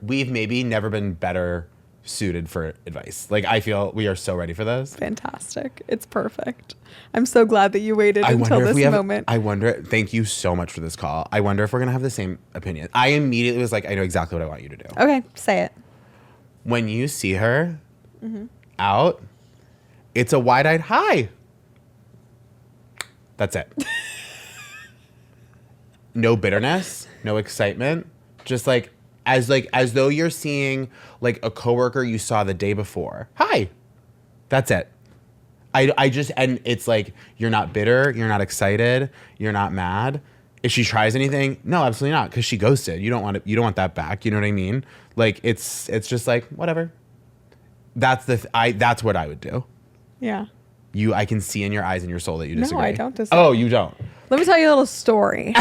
we've maybe never been better suited for advice. Like, I feel we are so ready for this.
Fantastic. It's perfect. I'm so glad that you waited until this moment.
Thank you so much for this call. I wonder if we're going to have the same opinion. I immediately was like, I know exactly what I want you to do.
Okay, say it.
When you see her out, it's a wide-eyed hi. That's it. No bitterness, no excitement, just like as though you're seeing like a coworker you saw the day before. Hi. That's it. And it's like, you're not bitter, you're not excited, you're not mad. If she tries anything, no, absolutely not, because she ghosted. You don't want that back. You know what I mean? Like, it's just like, whatever. That's what I would do.
Yeah.
I can see in your eyes and your soul that you disagree.
No, I don't disagree.
Oh, you don't.
Let me tell you a little story.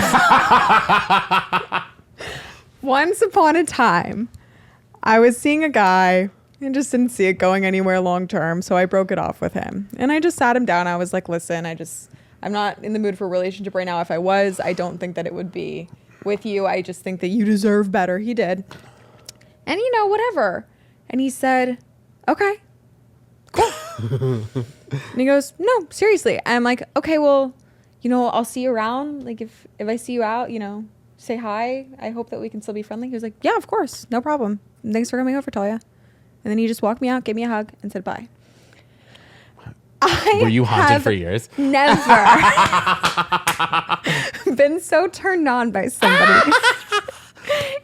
Once upon a time, I was seeing a guy and just didn't see it going anywhere long term, so I broke it off with him. And I just sat him down. I was like, listen, I'm not in the mood for a relationship right now. If I was, I don't think that it would be with you. I just think that you deserve better. He did. And, whatever. And he said, okay, cool. And he goes, no, seriously. And I'm like, okay, well, I'll see you around. Like, if I see you out, say hi. I hope that we can still be friendly. He was like, yeah, of course. No problem. Thanks for coming over, Talia. And then he just walked me out, gave me a hug, and said bye.
Were you haunted for years?
Never been so turned on by somebody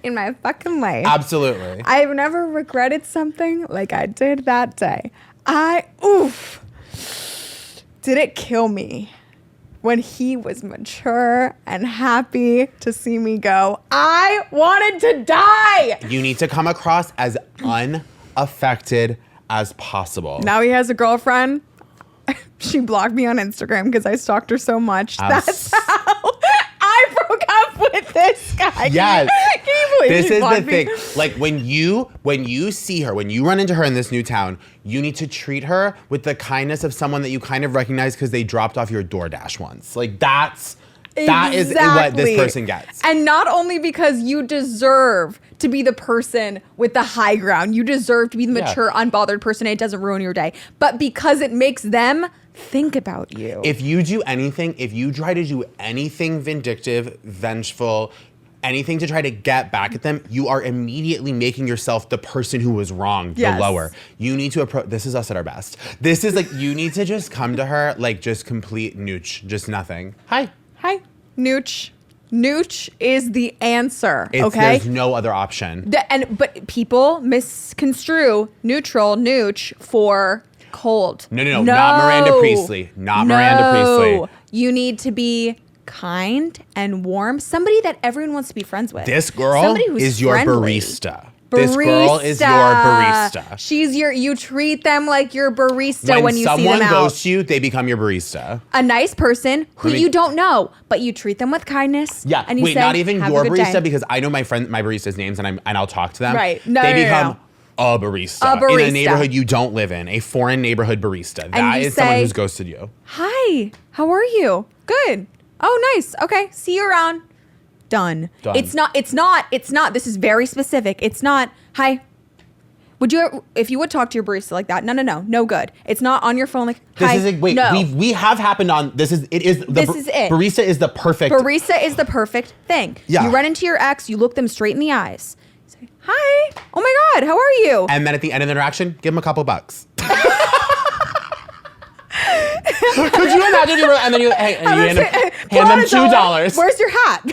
in my fucking life.
Absolutely.
I've never regretted something like I did that day. Did it kill me when he was mature and happy to see me go? I wanted to die.
You need to come across as unaffected as possible.
Now he has a girlfriend. She blocked me on Instagram because I stalked her so much. That's how This guy.
Yes.
Can you believe
This
he
is the
blocked me?
thing. Like when you see her, when you run into her in this new town, you need to treat her with the kindness of someone that you kind of recognize because they dropped off your DoorDash once. Like that is what this person gets.
And not only because you deserve to be the person with the high ground, you deserve to be the mature, unbothered person and it doesn't ruin your day, but because it makes them think about you.
If you try to do anything vindictive, vengeful, anything to try to get back at them, you are immediately making yourself the person who was wrong, the lower. You need to approach, this is us at our best. This is like, you need to just come to her like just complete nooch, just nothing. Hi.
Nooch. Nooch is the answer, okay?
There's no other option.
But people misconstrue neutral, nooch for cold.
No, not Miranda Priestley. Miranda Priestley.
You need to be kind and warm. Somebody that everyone wants to be friends with.
This girl
Somebody who's
is your
friendly.
barista. This girl is your barista.
You treat them like your barista when you see them out.
When someone goes to you, they become your barista.
A nice person who you don't know, but you treat them with kindness.
Yeah.
And you say,
not even
have
your
a good
barista
day.
because I know my barista's names and I'll talk to them.
Right.
They become a barista in a neighborhood you don't live in, a foreign neighborhood barista. That is someone who's ghosted you.
Hi, how are you? Good. Oh, nice. Okay, see you around. Done. It's not. This is very specific. It's not, hi. If you would talk to your barista like that, no good. It's not on your phone like, hi.
We have happened on, this is it. Barista is the perfect.
Barista is the perfect thing.
Yeah.
You run into your ex, you look them straight in the eyes. You say, hi, oh my God, how are you?
And then at the end of the interaction, give them a couple bucks. Could you imagine and then you hand them $2.
Where's your hat?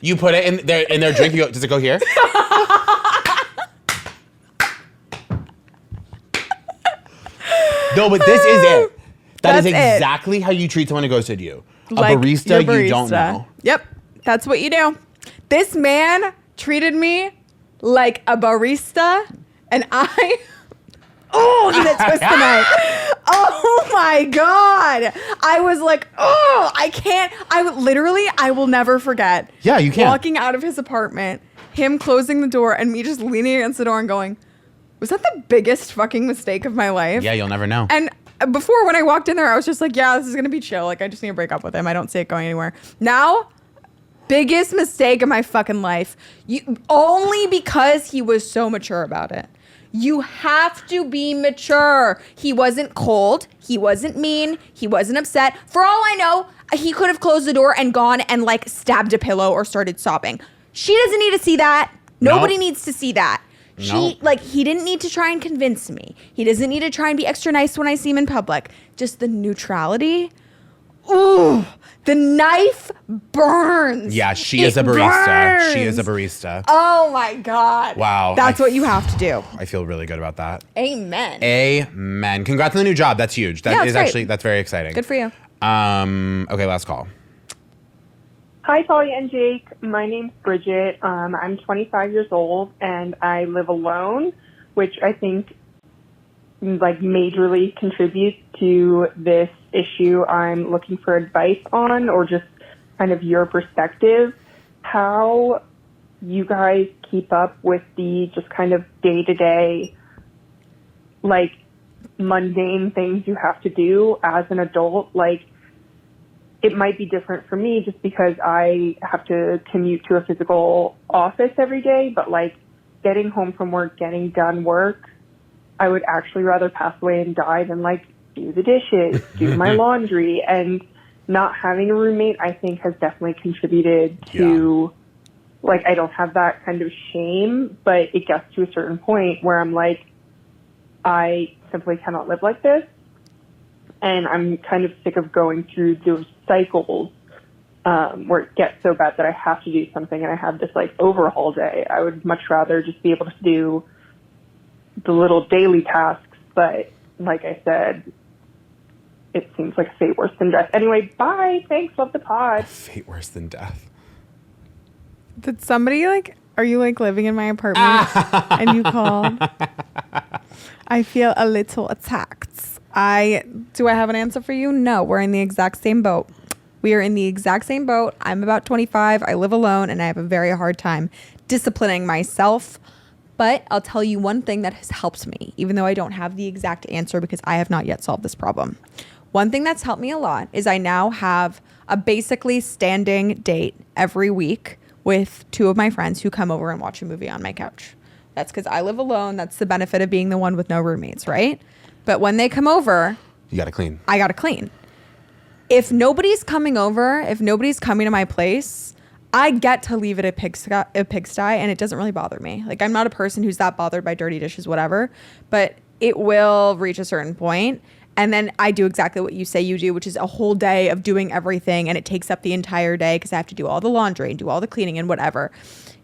You put it in their drink. You go, does it go here? No, but this is it. That's exactly how you treat someone who ghosted you.
Like
a barista you don't know.
Yep, that's what you do. This man treated me like a barista, and did it twist the knife. Oh my God. I was like, I can't. I will never forget.
Yeah, you can't.
Walking out of his apartment, him closing the door, and me just leaning against the door and going, was that the biggest fucking mistake of my life?
Yeah, you'll never know.
And before, when I walked in there, I was just like, yeah, this is going to be chill. Like, I just need to break up with him. I don't see it going anywhere. Now, biggest mistake of my fucking life. Only because he was so mature about it. You have to be mature. He wasn't cold. He wasn't mean. He wasn't upset. For all I know, he could have closed the door and gone and like stabbed a pillow or started sobbing. She doesn't need to see that. Nobody needs to see that. He didn't need to try and convince me. He doesn't need to try and be extra nice when I see him in public. Just the neutrality. Ooh, the knife burns.
Yeah, she is a barista.
Burns.
She is a barista.
Oh my God.
Wow.
That's what you have to do.
I feel really good about that.
Amen.
Amen. Congrats on the new job. That's huge. That's very exciting.
Good for you.
Okay, last call.
Hi, Talia and Jake. My name's Bridget. I'm 25 years old, and I live alone, which I think majorly contributes to this issue I'm looking for advice on, or just kind of your perspective. How you guys keep up with the just kind of day-to-day, mundane things you have to do as an adult. It might be different for me just because I have to commute to a physical office every day, but getting home from work, getting done work, I would actually rather pass away and die than do the dishes, do my laundry. And not having a roommate, I think, has definitely contributed to, I don't have that kind of shame, but it gets to a certain point where I'm I simply cannot live like this. And I'm kind of sick of going through those cycles where it gets so bad that I have to do something and I have this overhaul day. I would much rather just be able to do the little daily tasks. But like I said, it seems like fate worse than death. Anyway, bye. Thanks. Love the pod.
Fate worse than death.
Did somebody are you living in my apartment and you called? I feel a little attacked. Do I have an answer for you? No, we're in the exact same boat. We are in the exact same boat. I'm about 25. I live alone and I have a very hard time disciplining myself. But I'll tell you one thing that has helped me, even though I don't have the exact answer because I have not yet solved this problem. One thing that's helped me a lot is I now have a basically standing date every week with 2 of my friends who come over and watch a movie on my couch. That's because I live alone. That's the benefit of being the one with no roommates, right? But when they come over,
You got to clean.
I got to clean. If nobody's coming over, if nobody's coming to my place, I get to leave it a pigsty, and it doesn't really bother me. Like, I'm not a person who's that bothered by dirty dishes, whatever, but it will reach a certain point. And then I do exactly what you say you do, which is a whole day of doing everything. And it takes up the entire day because I have to do all the laundry and do all the cleaning and whatever.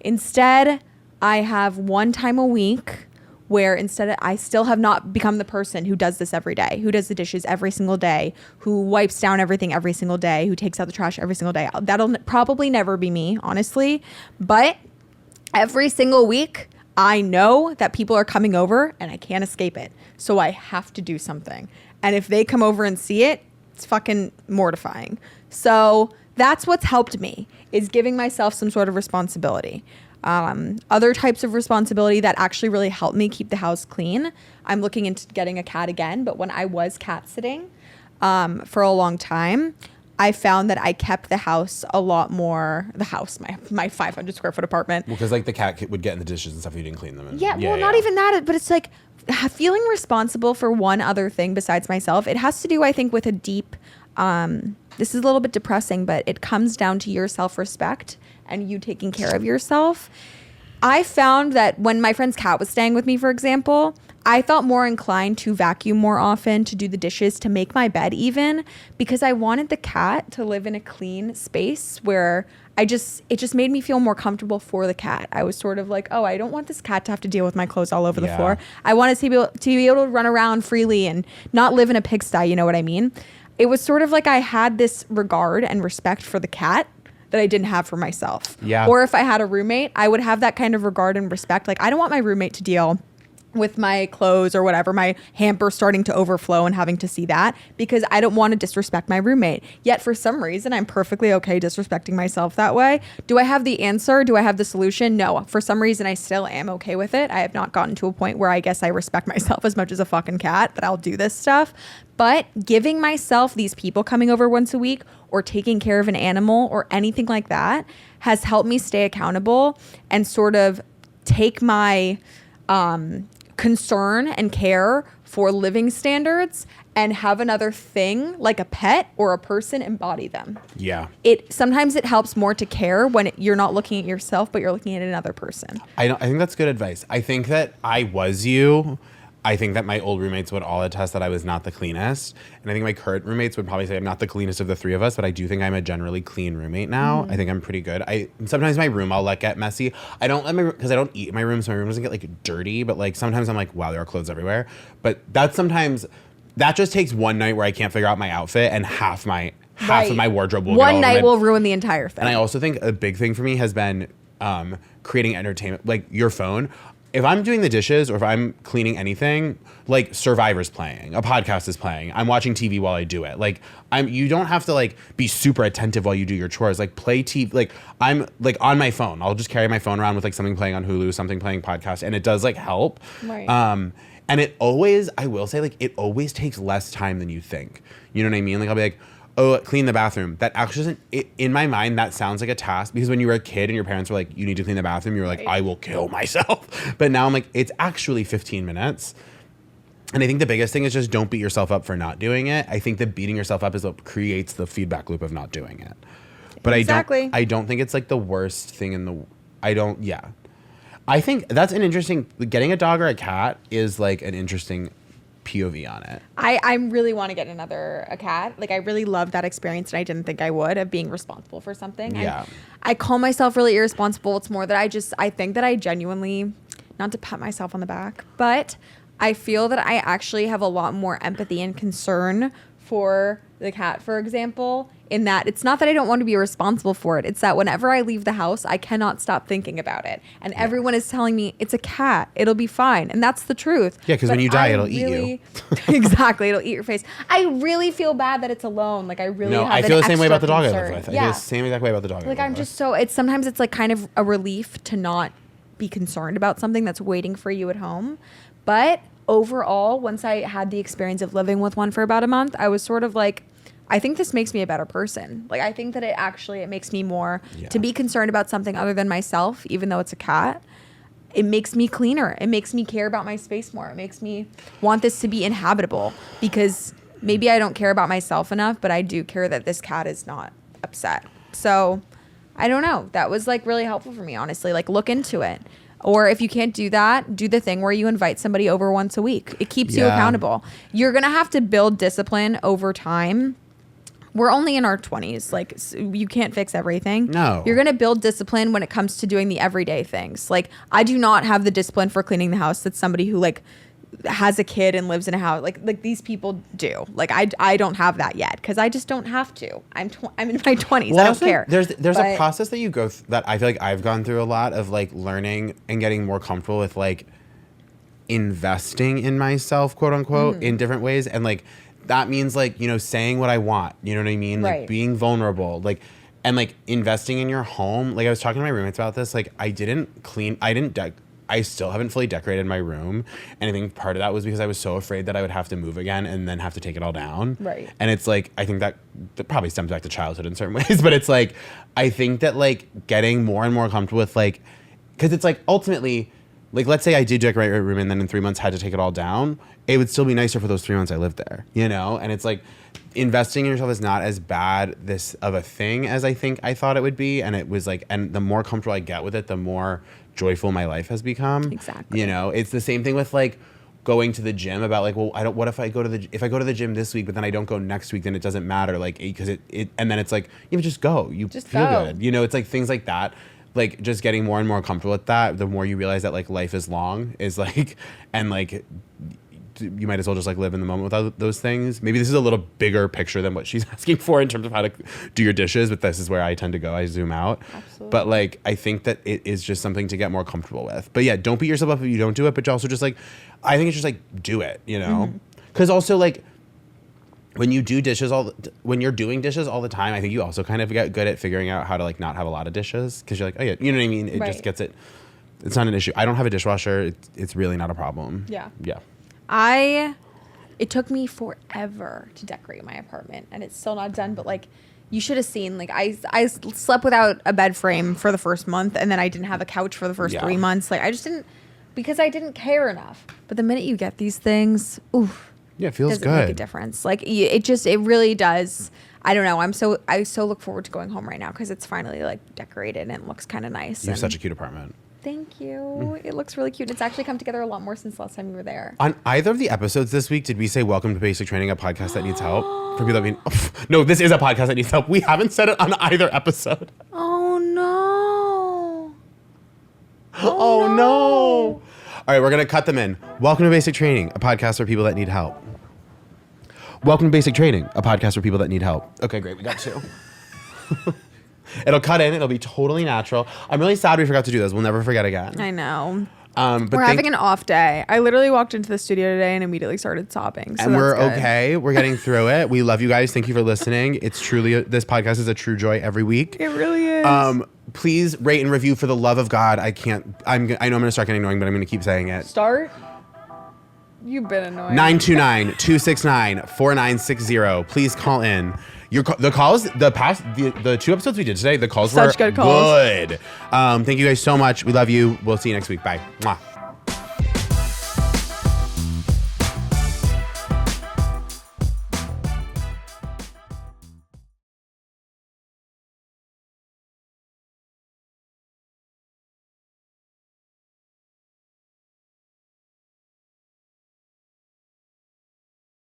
Instead, I have one time a week where I still have not become the person who does this every day, who does the dishes every single day, who wipes down everything every single day, who takes out the trash every single day. That'll probably never be me, honestly. But every single week, I know that people are coming over and I can't escape it. So I have to do something. And if they come over and see it, it's fucking mortifying. So that's what's helped me, is giving myself some sort of responsibility. Other types of responsibility that actually really helped me keep the house clean. I'm looking into getting a cat again, but when I was cat sitting for a long time, I found that I kept the house a lot more, my 500 square foot apartment.
Well, because like the cat would get in the dishes and stuff if you didn't clean them.
Not even that, but it's like feeling responsible for one other thing besides myself. It has to do, I think, with a deep, this is a little bit depressing, but it comes down to your self-respect and you taking care of yourself. I found that when my friend's cat was staying with me, for example, I felt more inclined to vacuum more often, to do the dishes, to make my bed even, because I wanted the cat to live in a clean space where it just made me feel more comfortable for the cat. I was sort of like, oh, I don't want this cat to have to deal with my clothes all over the floor. I wanted to be able to run around freely and not live in a pigsty, you know what I mean? It was sort of like I had this regard and respect for the cat that I didn't have for myself.
Yeah.
Or if I had a roommate, I would have that kind of regard and respect. Like, I don't want my roommate to deal with my clothes or whatever, my hamper starting to overflow and having to see that, because I don't want to disrespect my roommate. Yet for some reason, I'm perfectly okay disrespecting myself that way. Do I have the answer? Do I have the solution? No. For some reason, I still am okay with it. I have not gotten to a point where I guess I respect myself as much as a fucking cat that I'll do this stuff. But giving myself these people coming over once a week or taking care of an animal or anything like that has helped me stay accountable and sort of take my concern and care for living standards and have another thing like a pet or a person embody them.
Yeah.
Sometimes it helps more to care when you're not looking at yourself, but you're looking at another person.
I think that's good advice. I think that I was you. I think that my old roommates would all attest that I was not the cleanest. And I think my current roommates would probably say I'm not the cleanest of the 3 of us, but I do think I'm a generally clean roommate now. I think I'm pretty good. Sometimes my room I'll let get messy. I don't let because I don't eat in my room, so my room doesn't get like dirty, but like sometimes I'm like, wow, there are clothes everywhere. But that just takes one night where I can't figure out my outfit and half of my wardrobe will
one night will ruin the entire thing.
And I also think a big thing for me has been creating entertainment, like your phone. If I'm doing the dishes or if I'm cleaning anything, like Survivor's playing, a podcast is playing, I'm watching TV while I do it. Like you don't have to like be super attentive while you do your chores. Like play TV, like I'm like on my phone. I'll just carry my phone around with like something playing on Hulu, something playing podcast, and it does like help.
Right.
And I will say like it always takes less time than you think. You know what I mean? Like I'll be like, oh, clean the bathroom. That actually isn't, in my mind, that sounds like a task, because when you were a kid and your parents were like, you need to clean the bathroom, you were like, I will kill myself. But now I'm like, it's actually 15 minutes. And I think the biggest thing is just don't beat yourself up for not doing it. I think that beating yourself up is what creates the feedback loop of not doing it. But
exactly.
I don't think it's like the worst thing I think that's an interesting, getting a dog or a cat is like an interesting POV on it.
I really want to get a cat. Like I really loved that experience, and I didn't think I would, of being responsible for something.
Yeah.
I call myself really irresponsible. It's more that I think that I genuinely, not to pat myself on the back, but I feel that I actually have a lot more empathy and concern for the cat, for example, in that it's not that I don't want to be responsible for it. It's that whenever I leave the house, I cannot stop thinking about it. And everyone is telling me it's a cat. It'll be fine. And that's the truth.
Yeah, because when you die, it'll eat you.
Exactly. It'll eat your face. I really feel bad that it's alone. Like I really have
I feel the same way about the dog I
concern.
live with. I feel the same exact way about the dog I live
I'm
with.
just sometimes it's like kind of a relief to not be concerned about something that's waiting for you at home. But overall, once I had the experience of living with one for about a month, I was sort of like, I think this makes me a better person. Like, I think that it makes me more to be concerned about something other than myself, even though it's a cat. It makes me cleaner. It makes me care about my space more. It makes me want this to be inhabitable because maybe I don't care about myself enough, but I do care that this cat is not upset. So I don't know. That was like really helpful for me, honestly. Like, look into it. Or if you can't do that, do the thing where you invite somebody over once a week. It keeps you accountable. You're going to have to build discipline over time. We're only in our 20s. Like, you can't fix everything.
No.
You're going to build discipline when it comes to doing the everyday things. Like, I do not have the discipline for cleaning the house that somebody who, like, has a kid and lives in a house. Like these people do. Like, I don't have that yet because I just don't have to. I'm in my 20s.
Well,
I don't care.
There's a process that you go that I feel like I've gone through a lot of, like, learning and getting more comfortable with, like, investing in myself, quote unquote, in different ways. And, like, that means, like, you know, saying what I want, you know what I mean? Like,
Right.
being vulnerable, like, and, like, investing in your home. Like, I was talking to my roommates about this. Like, I still haven't fully decorated my room. And I think part of that was because I was so afraid that I would have to move again and then have to take it all down.
Right.
And it's like, I think that probably stems back to childhood in certain ways, but it's like, I think that, like, getting more and more comfortable with, like, because it's like, ultimately, like, let's say I did decorate my room and then in 3 months had to take it all down. It would still be nicer for those 3 months I lived there, you know? And it's like, investing in yourself is not as bad of a thing as I think I thought it would be. And it was like, and the more comfortable I get with it, the more joyful my life has become.
Exactly.
You know, it's the same thing with, like, going to the gym about, like, well, what if I go to the gym this week, but then I don't go next week, then it doesn't matter. Like, because it and then it's like, you just go, you just feel good. You know, it's like things like that. Like, just getting more and more comfortable with that, the more you realize that, like, life is long, is like, and, like, you might as well just, like, live in the moment without those things. Maybe this is a little bigger picture than what she's asking for in terms of how to do your dishes, but this is where I tend to go. I zoom out.
Absolutely.
But, like, I think that it is just something to get more comfortable with. But yeah, don't beat yourself up if you don't do it, but also just, like, I think it's just, like, do it, you know? Because also, like, when you do dishes when you're doing dishes all the time, I think you also kind of get good at figuring out how to, like, not have a lot of dishes because you're like, oh yeah, you know what I mean? It just gets it. It's not an issue. I don't have a dishwasher. It's really not a problem.
Yeah.
Yeah.
It took me forever to decorate my apartment and it's still not done, but, like, you should have seen, like, I slept without a bed frame for the first month and then I didn't have a couch for the first 3 months. Like, I just didn't, because I didn't care enough. But the minute you get these things, oof.
Yeah, it feels
does
good.
It make a difference? Like, it really does. I don't know. I so look forward to going home right now because it's finally, like, decorated and it looks kind of nice.
You have such a cute apartment.
Thank you. It looks really cute. It's actually come together a lot more since last time you were there.
On either of the episodes this week, did we say welcome to Basic Training, a podcast that needs help? For people that mean, no, this is a podcast that needs help. We haven't said it on either episode.
Oh, no.
Oh, no. All right, we're going to cut them in. Welcome to Basic Training, a podcast for people that need help. Welcome to Basic Training, a podcast for people that need help. Okay, great. We got two. It'll cut in. It'll be totally natural. I'm really sad we forgot to do this. We'll never forget again.
I know.
But
we're having an off day. I literally walked into the studio today and immediately started sobbing. So
and we're
that's good.
okay. We're getting through it. We love you guys. Thank you for listening. It's truly, this podcast is a true joy every week.
It really is.
Please rate and review for the love of God. I know I'm going to start getting annoying, but I'm going to keep saying it.
Start. You've been annoying.
929-269-4960. Please call in. The 2 episodes we did today, the calls were
Such good calls.
good. Thank you guys so much. We love you. We'll see you next week. Bye. Mwah.